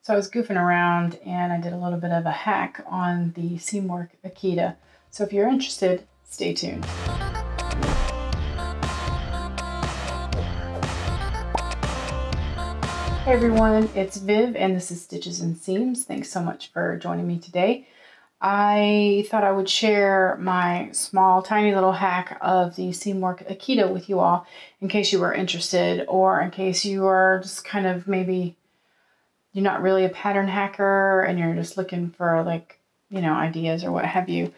So I was goofing around and I did a little bit of a hack on the Seamwork Akita. So if you're interested, stay tuned. Hey everyone, it's Viv and this is Stitches and Seams. Thanks so much for joining me today. I thought I would share my small, tiny little hack of the Seamwork Akita with you all in case you were interested, or in case you are just kind of maybe you're not really a pattern hacker and you're just looking for ideas or what have you.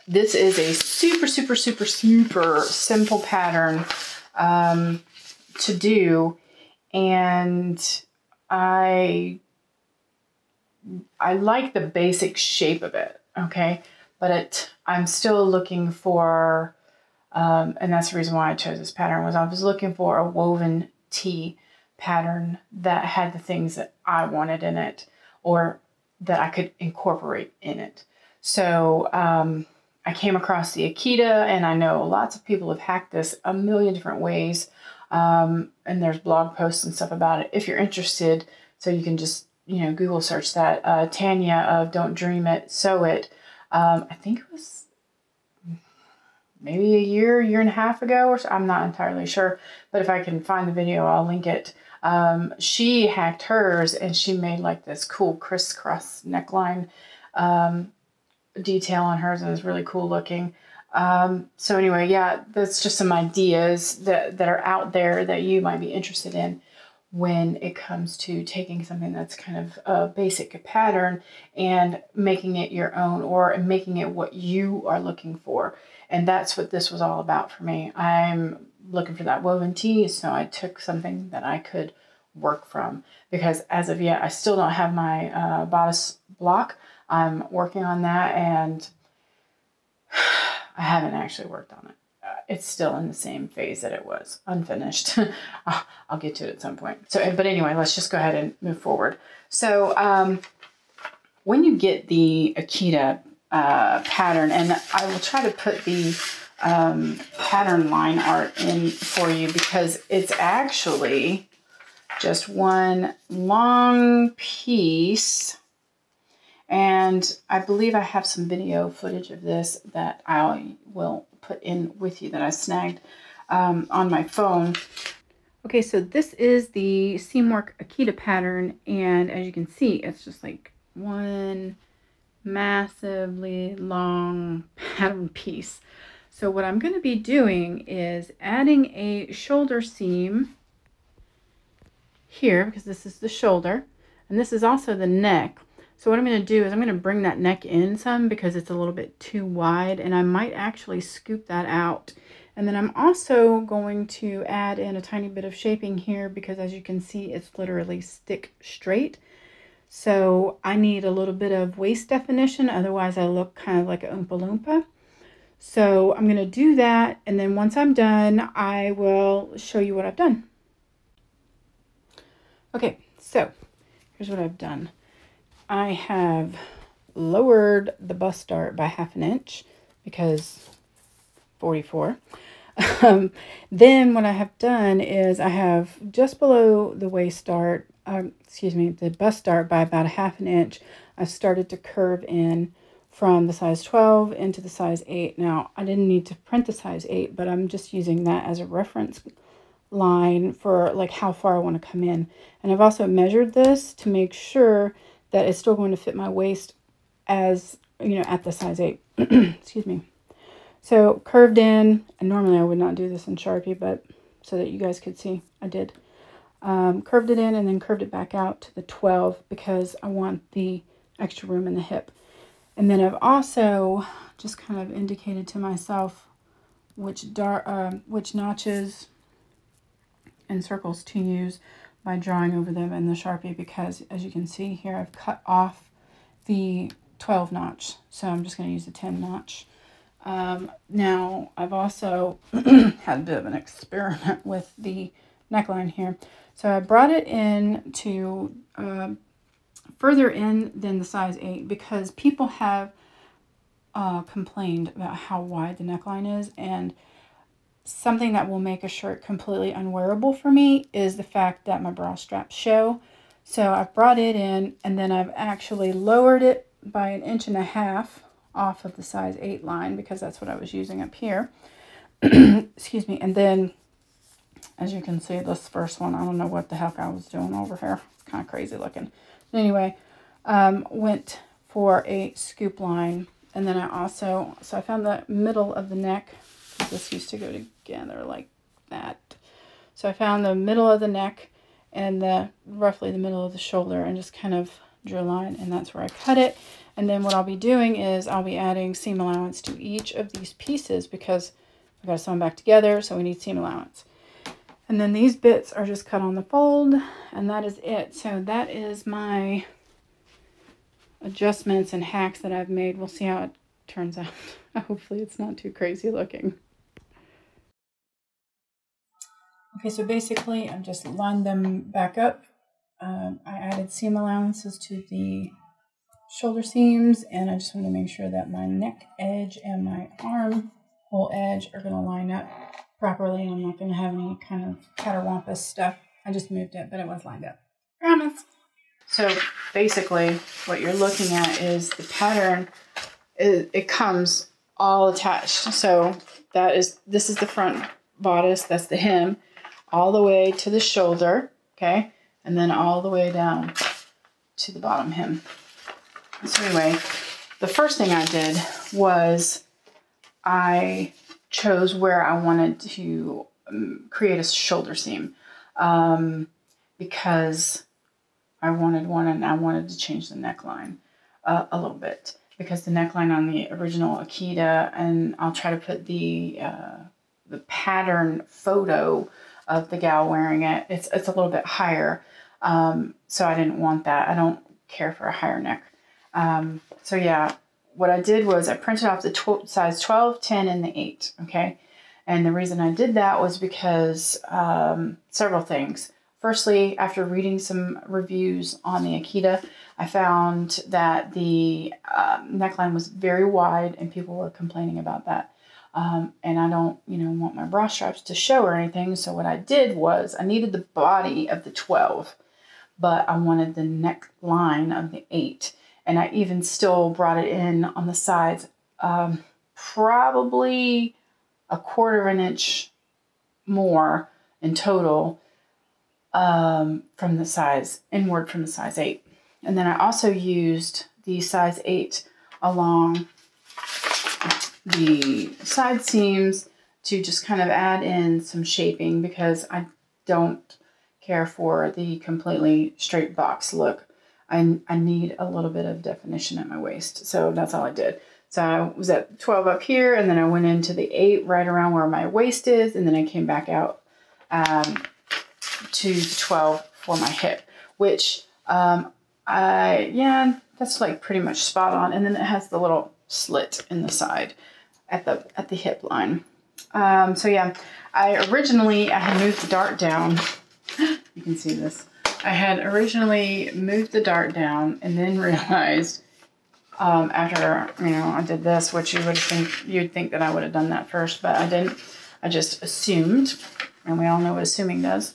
This is a super simple pattern to do. And I like the basic shape of it, okay? But I'm still looking for, and that's the reason why I chose this pattern, was I was looking for a woven tee pattern that had the things that I wanted in it, or that I could incorporate in it. So I came across the Akita, and I know lots of people have hacked this a million different ways. And there's blog posts and stuff about it if you're interested. So you can just, Google search that. Tanya of Don't Dream It, Sew It. I think it was maybe a year and a half ago, or so. I'm not entirely sure. But if I can find the video, I'll link it. She hacked hers and she made like this cool crisscross neckline detail on hers, and it was really cool looking. So anyway, yeah, that's just some ideas that are out there that you might be interested in when it comes to taking something that's kind of a basic pattern and making it your own, or making it what you are looking for. And that's what this was all about for me. I'm looking for that woven tee, so I took something that I could work from, because as of yet, I still don't have my bodice block. I'm working on that, and I haven't actually worked on it. It's still in the same phase that it was, unfinished. I'll get to it at some point. So, but anyway, let's just go ahead and move forward. So when you get the Akita pattern, and I will try to put the pattern line art in for you, because it's actually just one long piece. And I believe I have some video footage of this that I will put in with you that I snagged on my phone. Okay, so this is the Seamwork Akita pattern, and as you can see, it's just like one massively long pattern piece. So what I'm going to be doing is adding a shoulder seam here, because this is the shoulder, and this is also the neck. So what I'm going to do is I'm going to bring that neck in some, because it's a little bit too wide, and I might actually scoop that out. And then I'm also going to add in a tiny bit of shaping here, because as you can see, it's literally stick straight. So I need a little bit of waist definition, otherwise I look kind of like an Oompa Loompa. So I'm going to do that, and then once I'm done, I will show you what I've done. Okay, so here's what I've done. I have lowered the bust dart by 1/2 inch, because 44. Then what I have done is I have just below the waist dart, the bust dart by about 1/2 inch, I've started to curve in from the size 12 into the size 8. Now, I didn't need to print the size 8, but I'm just using that as a reference line for like how far I want to come in. And I've also measured this to make sure that it's still going to fit my waist as, at the size 8. Excuse me. So curved in, and normally I would not do this in Sharpie, but so that you guys could see, I did. Curved it in and then curved it back out to the 12, because I want the extra room in the hip. And then I've also just kind of indicated to myself which notches and circles to use by drawing over them in the Sharpie, because as you can see here, I've cut off the 12 notch, so I'm just going to use the 10 notch. Now I've also had a bit of an experiment with the neckline here, so I brought it in to further in than the size 8, because people have complained about how wide the neckline is, and something that will make a shirt completely unwearable for me is the fact that my bra straps show. So I've brought it in, and then I've actually lowered it by 1.5 inches off of the size 8 line, because that's what I was using up here. Excuse me. And then, as you can see, this first one, I don't know what the heck I was doing over here. It's kind of crazy looking. Anyway, went for a scoop line. And then I also, so I found the middle of the neck. This used to go together like that. So I found the middle of the neck and roughly the middle of the shoulder, and just kind of drew a line, and that's where I cut it. And then what I'll be doing is I'll be adding seam allowance to each of these pieces, because I've got to sew them back together, so we need seam allowance. And then these bits are just cut on the fold, and that is it. So that is my adjustments and hacks that I've made. We'll see how it turns out. Hopefully it's not too crazy looking. Okay, so basically I've just lined them back up. I added seam allowances to the shoulder seams, and I just want to make sure that my neck edge and my arm hole edge are going to line up properly, and I'm not going to have any kind of catterwampus stuff. I just moved it, but it was lined up. Promise. So basically what you're looking at is the pattern. It comes all attached. So this is the front bodice, that's the hem, all the way to the shoulder, okay? And then all the way down to the bottom hem. So anyway, the first thing I did was I chose where I wanted to create a shoulder seam, because I wanted one, and I wanted to change the neckline a little bit, because the neckline on the original Akita, and I'll try to put the pattern photo of the gal wearing it. It's a little bit higher, so I didn't want that. I don't care for a higher neck. So yeah, what I did was I printed off the size 12, 10, and the 8. Okay, and the reason I did that was because several things. Firstly, after reading some reviews on the Akita, I found that the neckline was very wide, and people were complaining about that. And I don't, want my bra straps to show or anything. So what I did was I needed the body of the 12, but I wanted the neckline of the 8. And I even still brought it in on the sides, probably 1/4 inch more in total, from the size, inward from the size 8. And then I also used the size 8 along the side seams to just kind of add in some shaping, because I don't care for the completely straight box look. I need a little bit of definition at my waist. So that's all I did. So I was at 12 up here, and then I went into the 8 right around where my waist is, and then I came back out to the 12 for my hip, which yeah, that's like pretty much spot on. And then it has the little slit in the side at the hip line. So yeah, I had moved the dart down. You can see this. I had originally moved the dart down, and then realized after I did this, which you'd think that I would have done that first, but I didn't. I just assumed, and we all know what assuming does.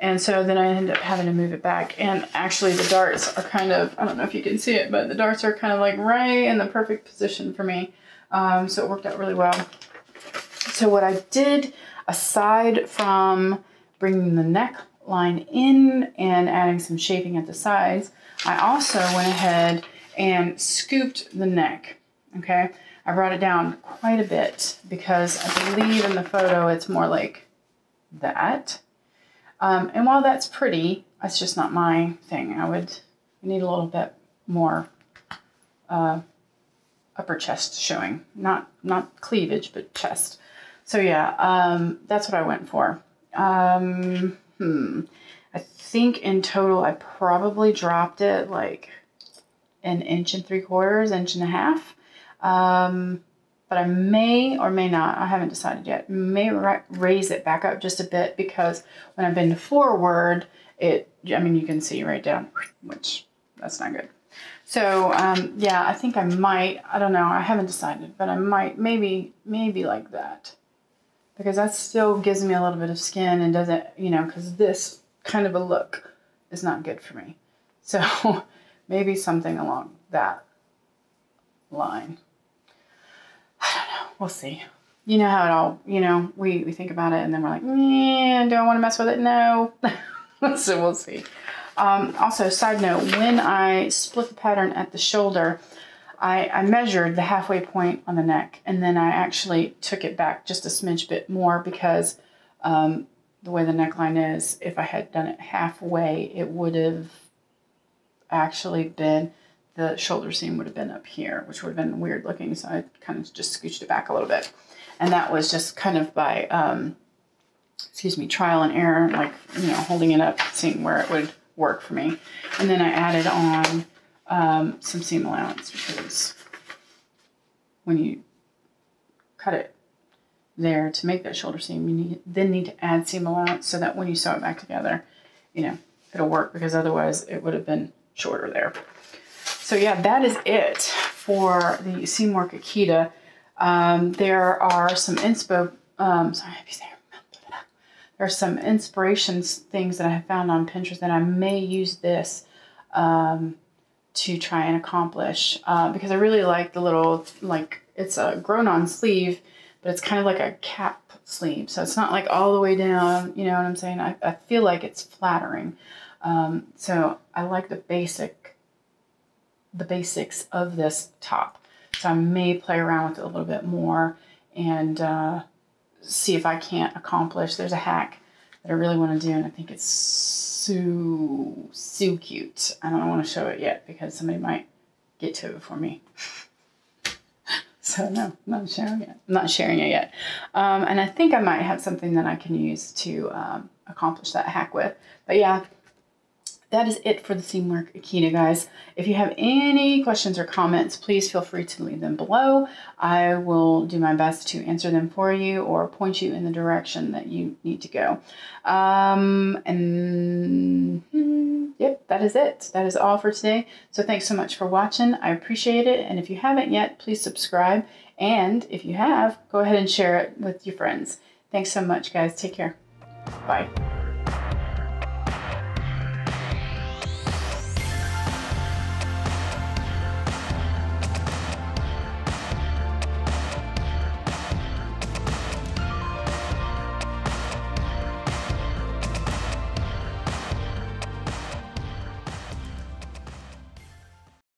And so then I ended up having to move it back. And actually the darts are kind of, I don't know if you can see it, but the darts are kind of like right in the perfect position for me. So it worked out really well. So what I did, aside from bringing the neckline in and adding some shaping at the sides, I also went ahead and scooped the neck, okay? I brought it down quite a bit, because I believe in the photo it's more like that. And while that's pretty, that's just not my thing. I need a little bit more upper chest showing. Not cleavage, but chest. So yeah, that's what I went for. I think in total I probably dropped it like 1 3/4 inches, 1.5 inches. But I may or may not, I haven't decided yet, may raise it back up just a bit, because when I bend forward, you can see right down, which that's not good. So, yeah, I think I might, I don't know, I haven't decided, but I might, maybe like that, because that still gives me a little bit of skin and doesn't, because this kind of a look is not good for me. So maybe something along that line. I don't know. We'll see. You know how it all, you know, we think about it and then we're like, man, do I want to mess with it? No. So we'll see. Also, side note, when I split the pattern at the shoulder, I measured the halfway point on the neck, and then I actually took it back just a smidge bit more because the way the neckline is, if I had done it halfway, it would have actually been, the shoulder seam would have been up here, which would have been weird looking, so I kind of just scooched it back a little bit. And that was just kind of by, trial and error, like, you know, holding it up, seeing where it would work for me. And then I added on some seam allowance, because when you cut it there to make that shoulder seam, you need to add seam allowance so that when you sew it back together, you know, it'll work, because otherwise it would have been shorter there. So yeah, that is it for the Seamwork Akita. There are some there are some inspirations things that I have found on Pinterest, and I may use this to try and accomplish, because I really like the little, like, it's a grown-on sleeve, but it's kind of like a cap sleeve, so it's not like all the way down, you know what I'm saying? I feel like it's flattering. So I like the basics of this top. So I may play around with it a little bit more and see if I can't accomplish. There's a hack that I really want to do, and I think it's so cute. I don't want to show it yet because somebody might get to it before me. So no, I'm not sharing it. I'm not sharing it yet. And I think I might have something that I can use to accomplish that hack with. But yeah, that is it for the Seamwork Akita, guys. If you have any questions or comments, please feel free to leave them below. I will do my best to answer them for you or point you in the direction that you need to go. Yep, that is it. That is all for today. So thanks so much for watching. I appreciate it. And if you haven't yet, please subscribe. And if you have, go ahead and share it with your friends. Thanks so much, guys. Take care. Bye.